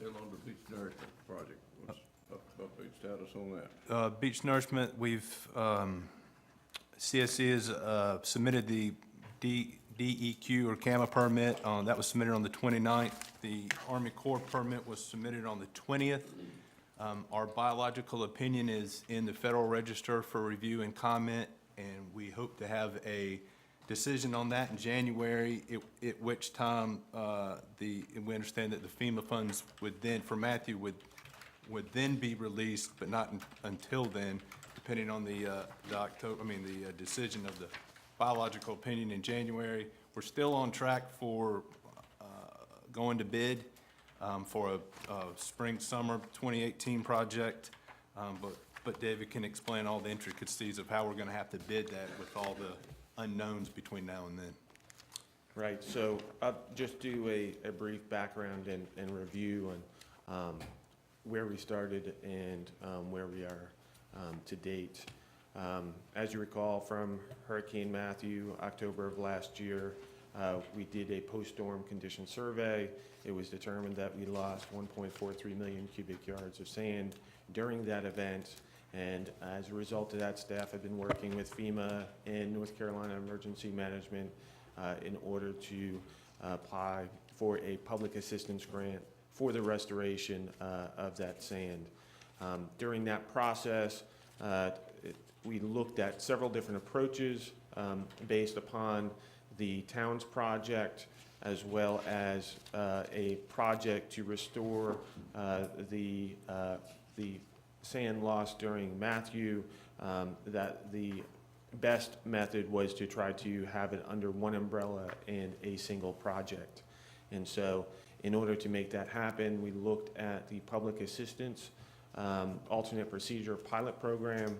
Still on the beach nourishment project. What's update status on that? Beach Nourishment, we've, CSC has submitted the DEQ or CAMA permit. That was submitted on the 29th. The Army Corps permit was submitted on the 20th. Our biological opinion is in the Federal Register for review and comment, and we hope to have a decision on that in January, at which time we understand that the FEMA funds would then, for Matthew, would then be released, but not until then, depending on the decision of the biological opinion in January. We're still on track for going to bid for a spring-summer 2018 project, but David can explain all the intricacies of how we're going to have to bid that with all the unknowns between now and then. Right, so I'll just do a brief background and review on where we started and where we are to date. As you recall from Hurricane Matthew, October of last year, we did a post-storm condition survey. It was determined that we lost 1.43 million cubic yards of sand during that event. And as a result of that, staff have been working with FEMA and North Carolina Emergency Management in order to apply for a public assistance grant for the restoration of that sand. During that process, we looked at several different approaches based upon the town's project, as well as a project to restore the sand lost during Matthew. That the best method was to try to have it under one umbrella and a single project. And so in order to make that happen, we looked at the public assistance alternate procedure pilot program,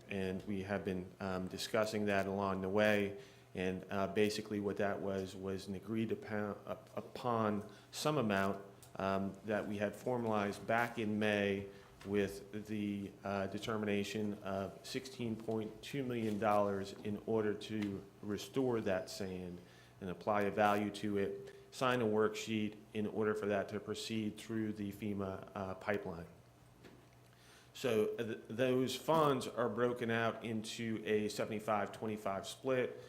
and we have been discussing that along the way. And basically what that was an agreed upon sum amount that we had formalized back in May with the determination of $16.2 million in order to restore that sand and apply a value to it, sign a worksheet in order for that to proceed through the FEMA pipeline. So those funds are broken out into a 75-25 split,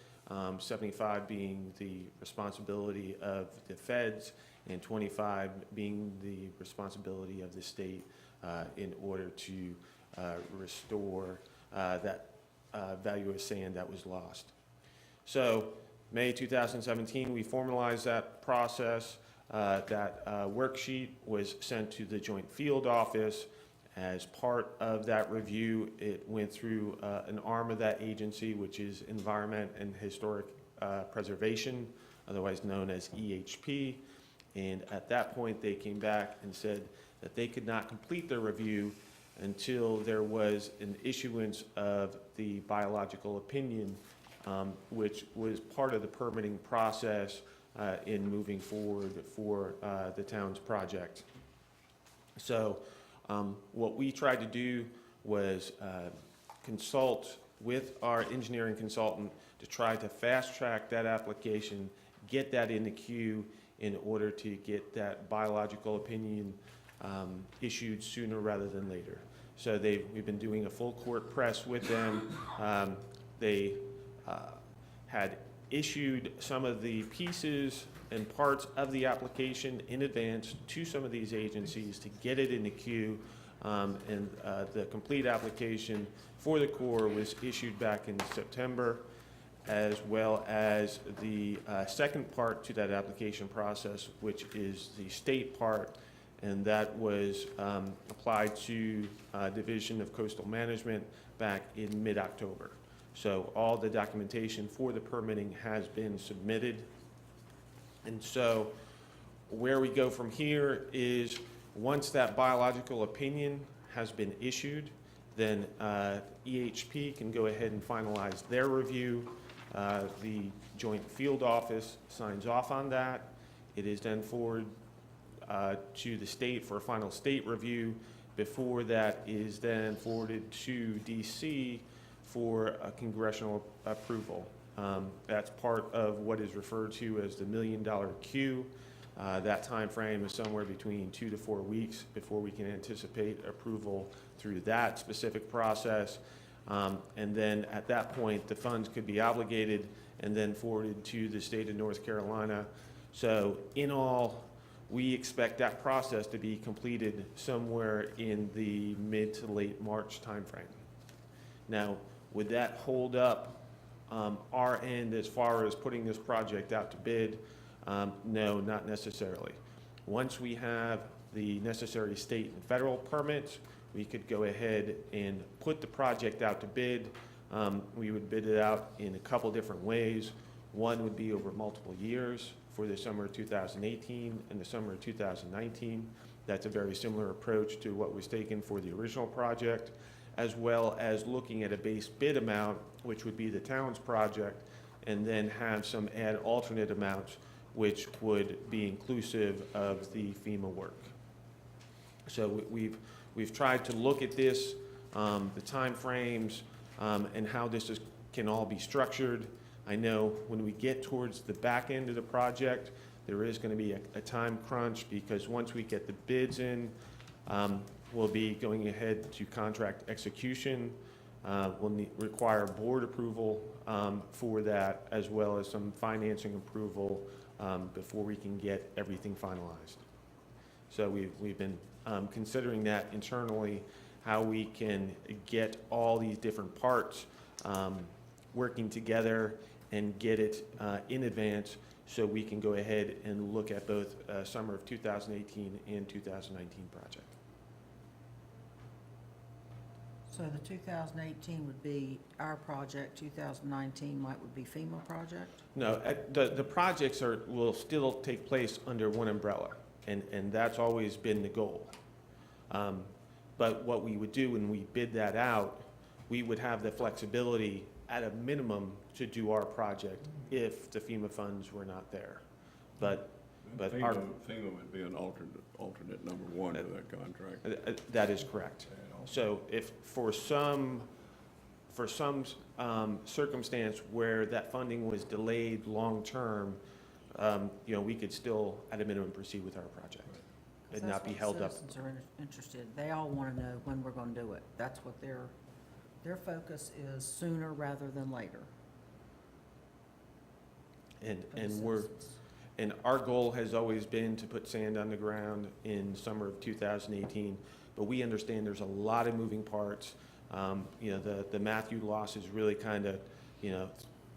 75 being the responsibility of the feds and 25 being the responsibility of the state in order to restore that value of sand that was lost. So May 2017, we formalized that process. That worksheet was sent to the Joint Field Office. As part of that review, it went through an arm of that agency, which is Environment and Historic Preservation, otherwise known as EHP. And at that point, they came back and said that they could not complete their review until there was an issuance of the biological opinion, which was part of the permitting process in moving forward for the town's project. So what we tried to do was consult with our engineering consultant to try to fast track that application, get that in the queue in order to get that biological opinion issued sooner rather than later. So we've been doing a full court press with them. They had issued some of the pieces and parts of the application in advance to some of these agencies to get it in the queue, and the complete application for the Corps was issued back in September, as well as the second part to that application process, which is the state part, and that was applied to Division of Coastal Management back in mid-October. So all the documentation for the permitting has been submitted. And so where we go from here is once that biological opinion has been issued, then EHP can go ahead and finalize their review. The Joint Field Office signs off on that. It is then forwarded to the state for a final state review. Before that is then forwarded to DC for a congressional approval. That's part of what is referred to as the $1 million queue. That time frame is somewhere between 2 to 4 weeks before we can anticipate approval through that specific process. And then at that point, the funds could be obligated and then forwarded to the state of North Carolina. So in all, we expect that process to be completed somewhere in the mid to late March timeframe. Now, would that hold up our end as far as putting this project out to bid? No, not necessarily. Once we have the necessary state and federal permits, we could go ahead and put the project out to bid. We would bid it out in a couple different ways. One would be over multiple years for the summer of 2018 and the summer of 2019. That's a very similar approach to what was taken for the original project, as well as looking at a base bid amount, which would be the town's project, and then have some add alternate amounts, which would be inclusive of the FEMA work. So we've tried to look at this, the timeframes, and how this can all be structured. I know when we get towards the back end of the project, there is going to be a time crunch, because once we get the bids in, we'll be going ahead to contract execution. We'll require board approval for that, as well as some financing approval before we can get everything finalized. So we've been considering that internally, how we can get all these different parts working together and get it in advance, so we can go ahead and look at both summer of 2018 and 2019 project. So the 2018 would be our project, 2019 would be FEMA project? No, the projects will still take place under one umbrella, and that's always been the goal. But what we would do when we bid that out, we would have the flexibility at a minimum to do our project if the FEMA funds were not there. But our, FEMA would be an alternate number one to that contract. that is correct. So if for some circumstance where that funding was delayed long-term, we could still, at a minimum, proceed with our project and not be held up. Citizens are interested. They all want to know when we're going to do it. That's what their focus is, sooner rather than later. And our goal has always been to put sand on the ground in summer of 2018, but we understand there's a lot of moving parts. The Matthew losses really kind of,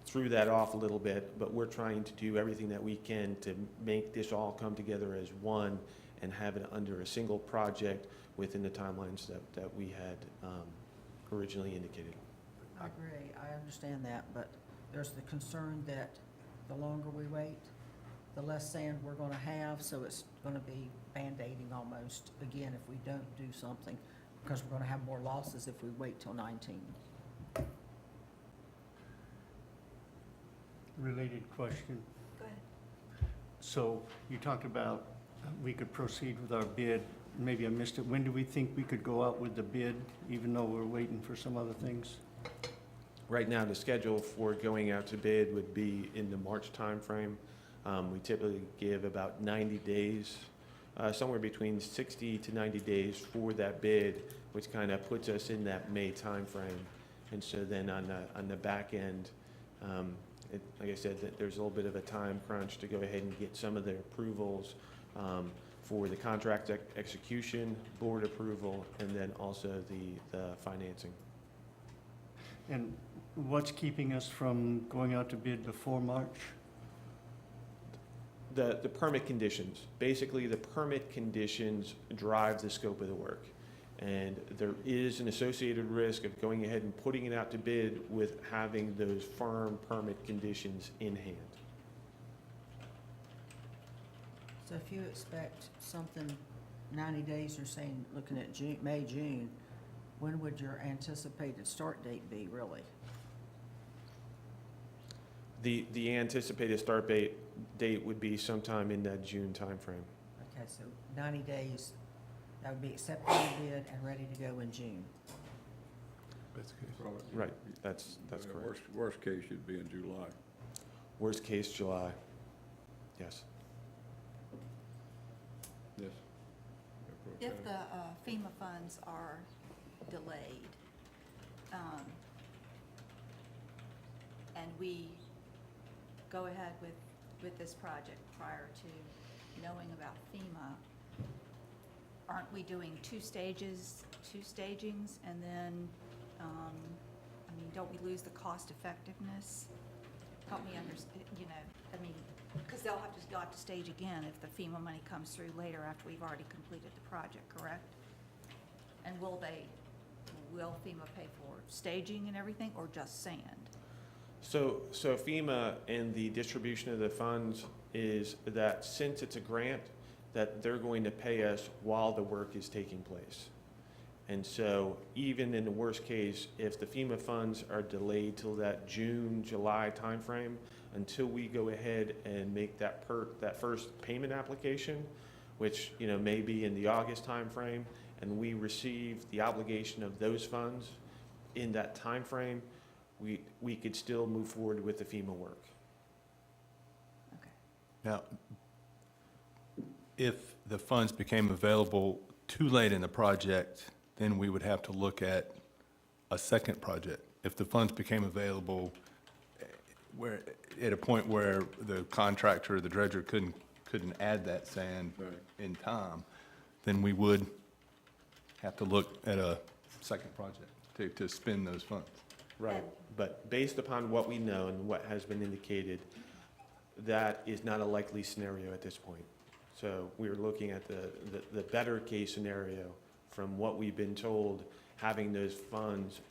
threw that off a little bit, but we're trying to do everything that we can to make this all come together as one and have it under a single project within the timelines that we had originally indicated. I agree. I understand that, but there's the concern that the longer we wait, the less sand we're going to have, so it's going to be Band-Aiding almost, again, if we don't do something, because we're going to have more losses if we wait till 19. Related question. Go ahead. So you talked about we could proceed with our bid. Maybe I missed it. When do we think we could go out with the bid, even though we're waiting for some other things? Right now, the schedule for going out to bid would be in the March timeframe. We typically give about 90 days, somewhere between 60 to 90 days for that bid, which kind of puts us in that May timeframe. And so then on the back end, like I said, there's a little bit of a time crunch to go ahead and get some of the approvals for the contract execution, board approval, and then also the financing. And what's keeping us from going out to bid before March? The permit conditions. Basically, the permit conditions drive the scope of the work. And there is an associated risk of going ahead and putting it out to bid with having those firm permit conditions in hand. So if you expect something 90 days, you're saying, looking at June, May, June, when would your anticipated start date be, really? The anticipated start date would be sometime in that June timeframe. Okay, so 90 days, that would be accepting the bid and ready to go in June. Right, that's correct. Worst case should be in July. Worst case, July. Yes. If the FEMA funds are delayed, and we go ahead with this project prior to knowing about FEMA, aren't we doing two stagings, and then, I mean, don't we lose the cost effectiveness? Help me understand, because they'll have to stage again if the FEMA money comes through later after we've already completed the project, correct? And will FEMA pay for staging and everything, or just sand? So FEMA and the distribution of the funds is that since it's a grant, that they're going to pay us while the work is taking place. And so even in the worst case, if the FEMA funds are delayed till that June, July timeframe, until we go ahead and make that first payment application, which, may be in the August timeframe, and we receive the obligation of those funds in that timeframe, we could still move forward with the FEMA work. Okay. Now, if the funds became available too late in the project, then we would have to look at a second project. If the funds became available where, at a point where the contractor, the dredger couldn't add that sand Right. in time, then we would have to look at a second project to spend those funds. Right, but based upon what we know and what has been indicated, that is not a likely scenario at this point. So we're looking at the better case scenario from what we've been told, having those funds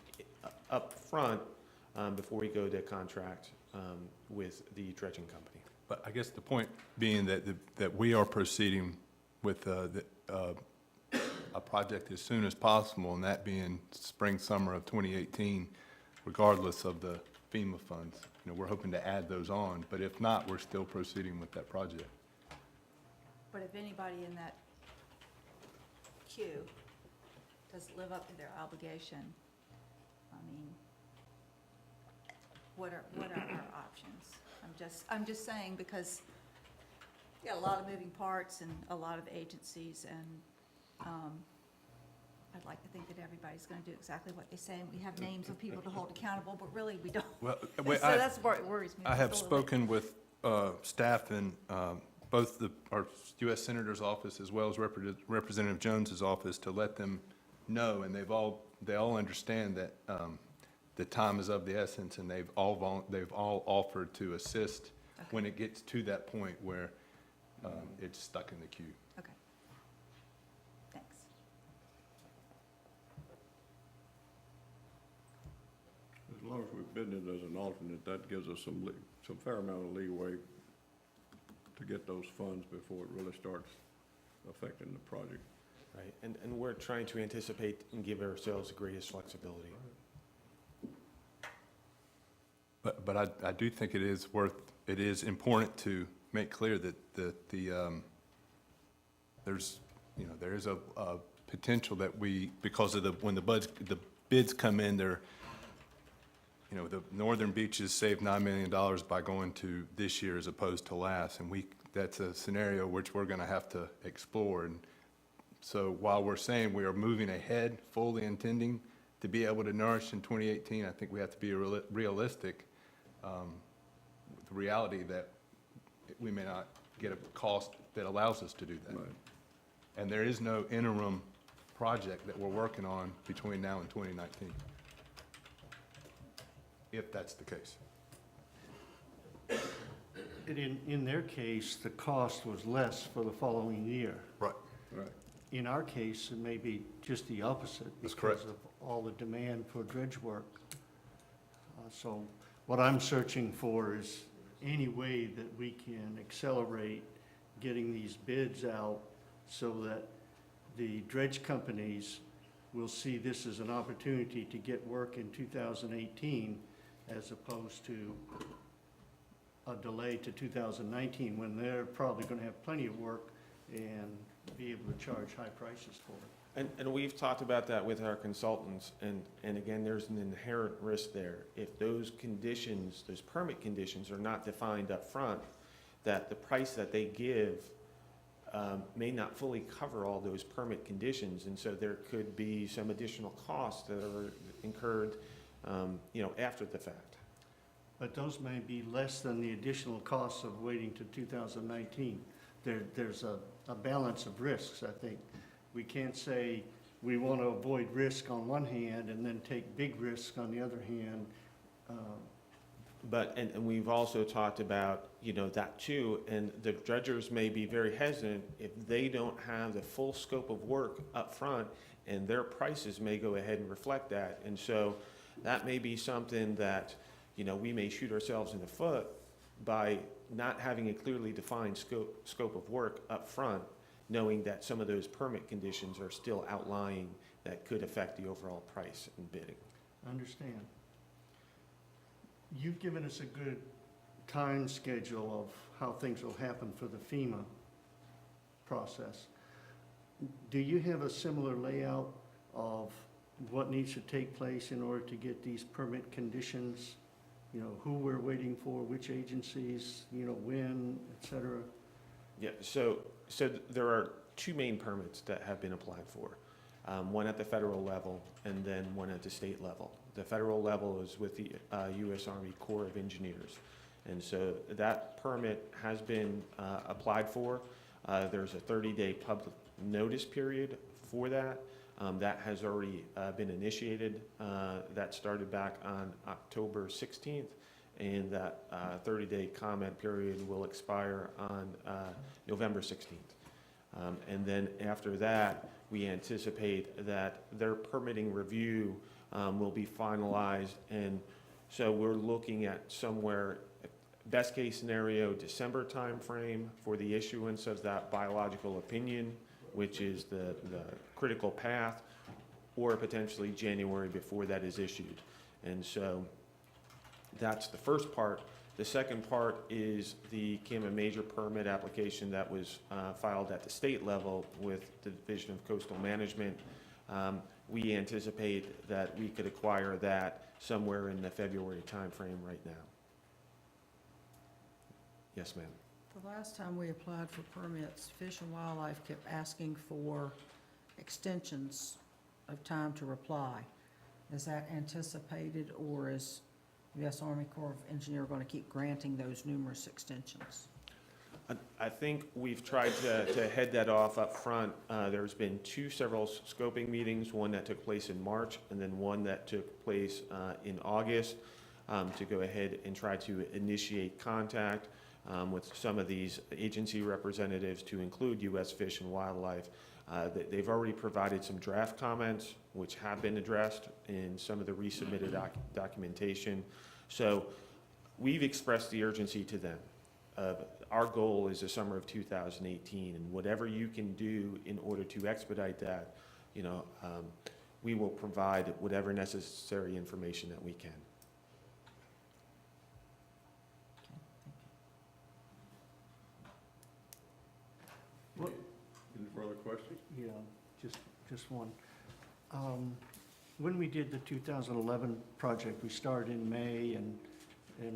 up front before we go to contract with the dredging company. But I guess the point being that we are proceeding with a project as soon as possible, and that being spring, summer of 2018, regardless of the FEMA funds. We're hoping to add those on, but if not, we're still proceeding with that project. But if anybody in that queue doesn't live up to their obligation, I mean, what are our options? I'm just saying, because you got a lot of moving parts and a lot of agencies, and I'd like to think that everybody's gonna do exactly what they say, and we have names of people to hold accountable, but really, we don't. Well, So that's what worries me. I just have a little bit. spoken with staff in both our U.S. Senator's office as well as Representative Jones's office to let them know, and they all understand that the time is of the essence, and they've all offered to assist when it gets to that point where it's stuck in the queue. Okay. Thanks. As long as we've been it as an alternate, that gives us some fair amount of leeway to get those funds before it really starts affecting the project. Right, and we're trying to anticipate and give ourselves the greatest flexibility. But I do think it is important to make clear that there is a potential that because of when the bids come in, the northern beaches saved $9 million by going to this year as opposed to last, and that's a scenario which we're gonna have to explore. And so while we're saying we are moving ahead, fully intending to be able to nourish in 2018, I think we have to be realistic with the reality that we may not get a cost that allows us to do that. Right. And there is no interim project that we're working on between now and 2019, if that's the case. And in their case, the cost was less for the following year. Right. Right. In our case, it may be just the opposite. That's correct. Because of all the demand for dredge work. So what I'm searching for is any way that we can accelerate getting these bids out so that the dredge companies will see this as an opportunity to get work in 2018 as opposed to a delay to 2019 when they're probably going to have plenty of work and be able to charge high prices for it. And we've talked about that with our consultants, and again, there's an inherent risk there. If those conditions, those permit conditions are not defined up front, that the price that they give may not fully cover all those permit conditions, and so there could be some additional costs that are incurred, after the fact. But those may be less than the additional costs of waiting to 2019. There's a balance of risks, I think. We can't say we want to avoid risk on one hand and then take big risk on the other hand. But, and we've also talked about, that too, and the dredgers may be very hesitant if they don't have the full scope of work up front, and their prices may go ahead and reflect that. And so that may be something that, we may shoot ourselves in the foot by not having a clearly defined scope of work up front, knowing that some of those permit conditions are still outlying that could affect the overall price in bidding. Understand. You've given us a good time schedule of how things will happen for the FEMA process. Do you have a similar layout of what needs to take place in order to get these permit conditions? Who we're waiting for, which agencies, when, et cetera? Yeah, so there are two main permits that have been applied for. One at the federal level and then one at the state level. The federal level is with the U.S. Army Corps of Engineers. And so that permit has been applied for. There's a 30-day public notice period for that. That has already been initiated. That started back on October 16th, and that 30-day comment period will expire on November 16th. And then after that, we anticipate that their permitting review will be finalized, and so we're looking at somewhere, best case scenario, December timeframe for the issuance of that biological opinion, which is the critical path, or potentially January before that is issued. And so that's the first part. The second part is the CAMA major permit application that was filed at the state level with the Division of Coastal Management. We anticipate that we could acquire that somewhere in the February timeframe right now. Yes, ma'am. The last time we applied for permits, Fish and Wildlife kept asking for extensions of time to reply. Is that anticipated, or is U.S. Army Corps of Engineers going to keep granting those numerous extensions? I think we've tried to head that off up front. There's been several scoping meetings, one that took place in March and then one that took place in August, to go ahead and try to initiate contact with some of these agency representatives, to include U.S. Fish and Wildlife. They've already provided some draft comments, which have been addressed in some of the resubmitted documentation. So we've expressed the urgency to them. Our goal is the summer of 2018, and whatever you can do in order to expedite that, we will provide whatever necessary information that we can. Any further questions? Yeah, just one. When we did the 2011 project, we started in May and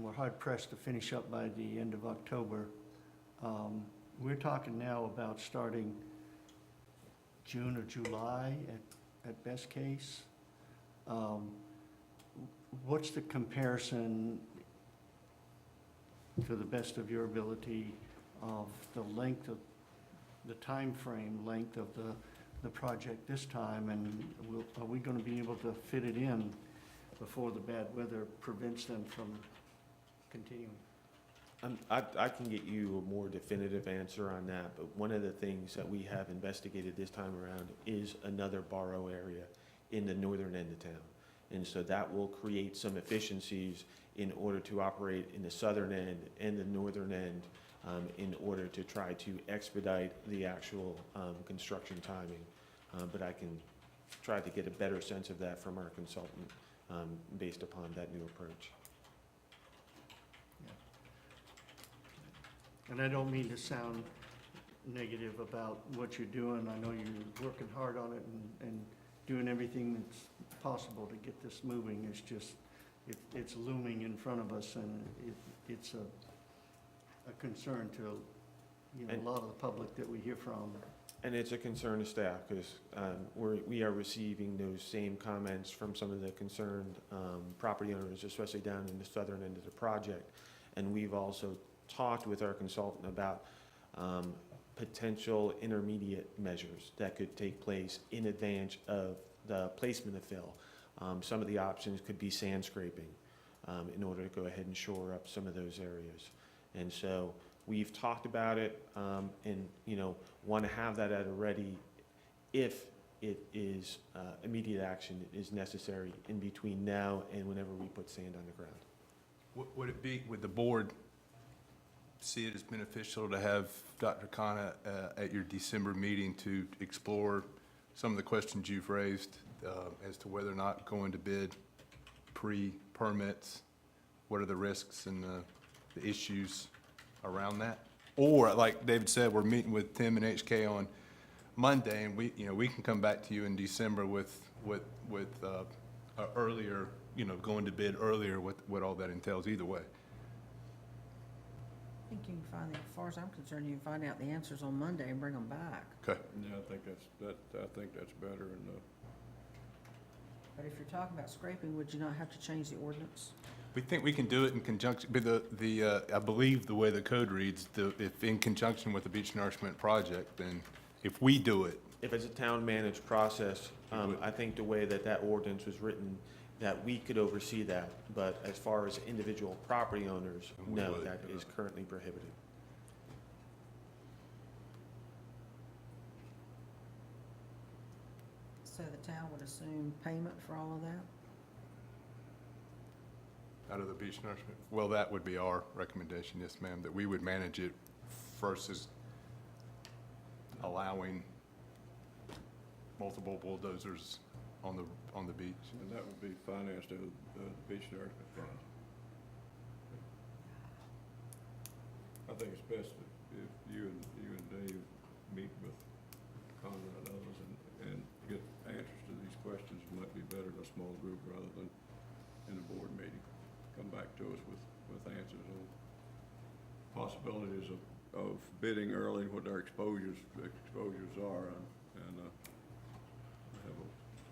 we're hard pressed to finish up by the end of October. We're talking now about starting June or July at best case. What's the comparison, to the best of your ability, of the length of, the time frame length of the project this time, and are we going to be able to fit it in before the bad weather prevents them from continuing? I can get you a more definitive answer on that, but one of the things that we have investigated this time around is another borrow area in the northern end of town. And so that will create some efficiencies in order to operate in the southern end and the northern end, in order to try to expedite the actual construction timing. But I can try to get a better sense of that from our consultant, based upon that new approach. And I don't mean to sound negative about what you're doing. I know you're working hard on it and doing everything that's possible to get this moving. It's just, it's looming in front of us, and it's a concern to you know, And- a lot of the public that we hear from. And it's a concern of staff, because we are receiving those same comments from some of the concerned property owners, especially down in the southern end of the project. And we've also talked with our consultant about potential intermediate measures that could take place in advance of the placement of fill. Some of the options could be sand scraping in order to go ahead and shore up some of those areas. And so we've talked about it, and, you know, want to have that at a ready if it is, immediate action is necessary in between now and whenever we put sand on the ground. Would it be, would the board see it as beneficial to have Dr. Khanna at your December meeting to explore some of the questions you've raised as to whether or not going to bid pre-permits? What are the risks and the issues around that? Or, like David said, we're meeting with Tim and HK on Monday, and we can come back to you in December with earlier, going to bid earlier, what all that entails either way. I think you can find, as far as I'm concerned, you can find out the answers on Monday and bring them back. Okay. Yeah, I think that's better, and, But if you're talking about scraping, would you not have to change the ordinance? We think we can do it in conjunction, but I believe the way the code reads, if in conjunction with the beach nourishment project, then if we do it, If it's a town-managed process, I think the way that ordinance was written, that we could oversee that. But as far as individual property owners, We no, would, that is currently prohibited. So the town would assume payment for all of that? out of the beach nourishment, well, that would be our recommendation, yes, ma'am, that we would manage it versus allowing multiple bulldozers on the beach. and that would be financed out of the beach nourishment fund. I think it's best if you and Dave meet with Conrad and others and get answers to these questions. It might be better in a small group rather than in a board meeting. Come back to us with answers on possibilities of bidding early, what our exposures are, and I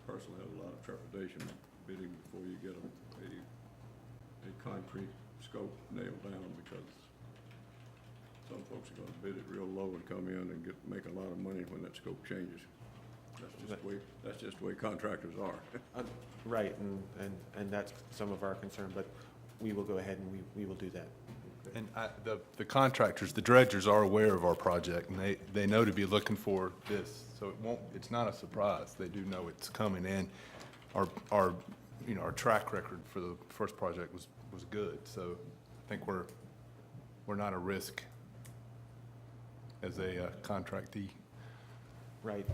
personally have a lot of trepidation bidding before you get a concrete scope nailed down, because some folks are gonna bid it real low and come in and make a lot of money when that scope changes. That's just the way contractors are. Right, and that's some of our concern, but we will go ahead and we will do that. And the contractors, the dredgers are aware of our project, and they know to be looking for this, so it's not a surprise. They do know it's coming in. Our track record for the first project was good, so I think we're not a risk as a contractee. Right,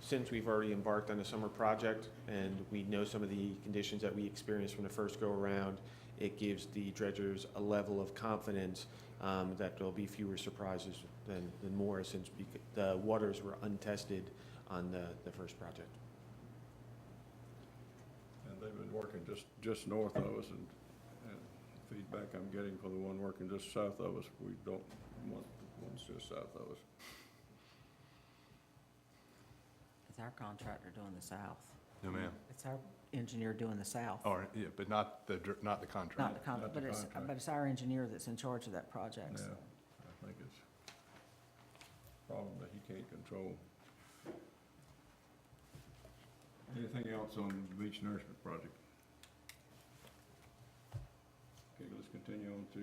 since we've already embarked on a summer project and we know some of the conditions that we experienced from the first go-around, it gives the dredgers a level of confidence that there'll be fewer surprises than more, since the waters were untested on the first project. And they've been working just north of us, and feedback I'm getting from the one working just south of us, we don't want the ones just south of us. It's our contractor doing the south. No, ma'am. It's our engineer doing the south. Or, yeah, but not the contract. Not the contract, Not the but contract. it's our engineer that's in charge of that project, so. Yeah, I think it's a problem that he can't control. Anything else on the beach nourishment project? Okay, let's continue on to